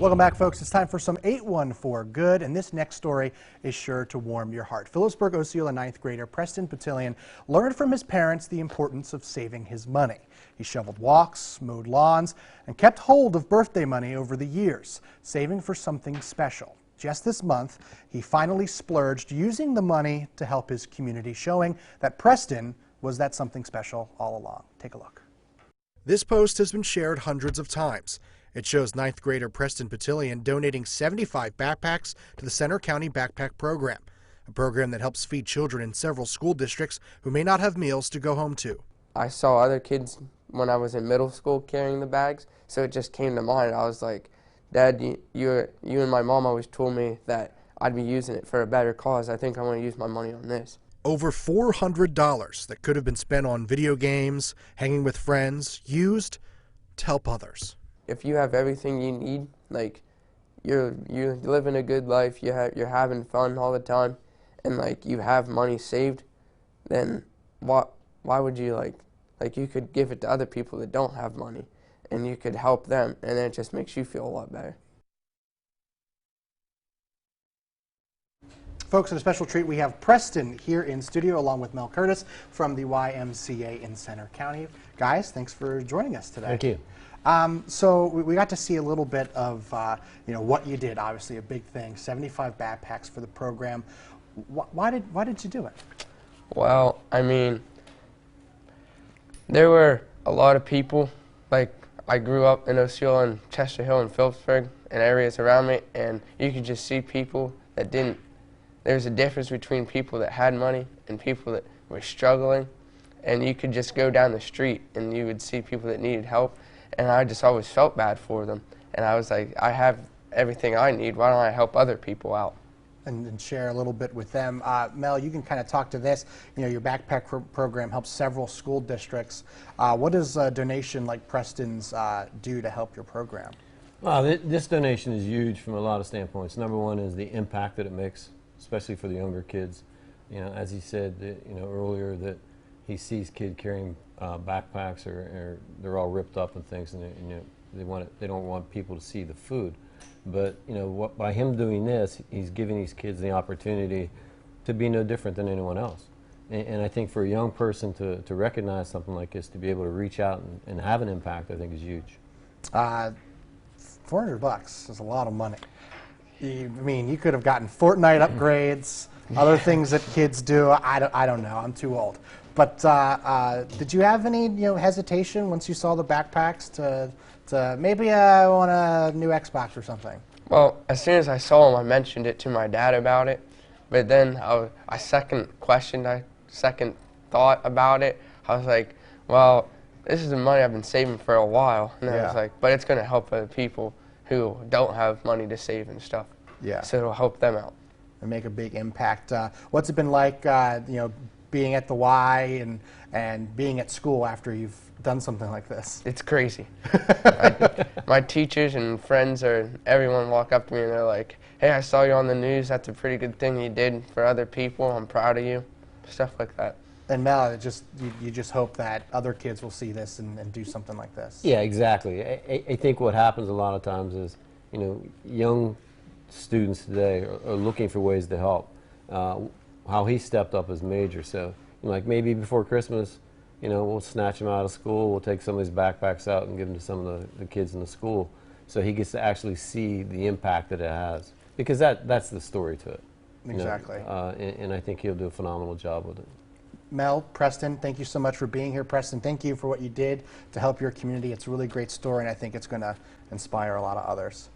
Welcome back, folks. It's time for some 814 Good, and this next story is sure to warm your heart. Philipsburg, Osceola 9th grader Preston Patillion learned from his parents the importance of saving his money. He shoveled walks, mowed lawns, and kept hold of birthday money over the years, saving for something special. Just this month, he finally splurged using the money to help his community, showing that Preston was that something special all along. Take a look. This post has been shared hundreds of times. It shows 9th grader Preston Patillion donating 75 backpacks to the Center County Backpack Program, a program that helps feed children in several school districts who may not have meals to go home to. I saw other kids when I was in middle school carrying the bags, so it just came to mind. I was like, Dad, you and my mom always told me that I'd be using it for a better cause. I think I want to use my money on this. Over $400 that could have been spent on video games, hanging with friends, used to help others. If you have everything you need, like you're living a good life, you're having fun all the time, and like you have money saved, then why would you like you could give it to other people that don't have money, and you could help them, and then it just makes you feel a lot better. Folks, in a special treat, we have Preston here in studio along with Mel Curtis from the YMCA in Center County. Guys, thanks for joining us today. Thank you. So we got to see a little bit of what you did. Obviously, a big thing. 75 backpacks for the program. Why did you do it? Well, I mean, there were a lot of people. Like, I grew up in Osceola and Chester Hill and Philipsburg and areas around me, and you could just see people that didn't. There's a difference between people that had money and people that were struggling, and you could just go down the street and you would see people that needed help, and I just always felt bad for them, and I was like, I have everything I need, why don't I help other people out? And share a little bit with them. Mel, you can kind of talk to this. You know, your backpack program helps several school districts. What does a donation like Preston's do to help your program? Well, this donation is huge from a lot of standpoints. Number one is the impact that it makes, especially for the younger kids. You know, as he said, earlier, that he sees kids carrying backpacks or they're all ripped up and things, and they don't want people to see the food. But by him doing this, he's giving these kids the opportunity to be no different than anyone else. And I think for a young person to recognize something like this, to be able to reach out and have an impact, I think is huge. $400 is a lot of money. I mean, you could have gotten Fortnite upgrades, other things that kids do. I don't know. I'm too old. But did you have any hesitation once you saw the backpacks to maybe I want a new Xbox or something? Well, as soon as I saw them, I mentioned it to my dad about it. But then I second thought about it. I was like, well, this is the money I've been saving for a while. And I was like, but it's going to help other people who don't have money to save and stuff. Yeah. So it'll help them out. And make a big impact. What's it been like, being at the Y and being at school after you've done something like this? It's crazy. My teachers and friends everyone walk up to me and they're like, hey, I saw you on the news. That's a pretty good thing you did for other people. I'm proud of you. Stuff like that. And Mel, you just hope that other kids will see this and do something like this. Yeah, exactly. I think what happens a lot of times is, young students today are looking for ways to help. How he stepped up is major. So, like maybe before Christmas, we'll snatch him out of school. We'll take some of these backpacks out and give them to some of the kids in the school, so he gets to actually see the impact that it has. Because that's the story to it. Exactly. And I think he'll do a phenomenal job with it. Mel, Preston, thank you so much for being here. Preston, thank you for what you did to help your community. It's a really great story, and I think it's going to inspire a lot of others.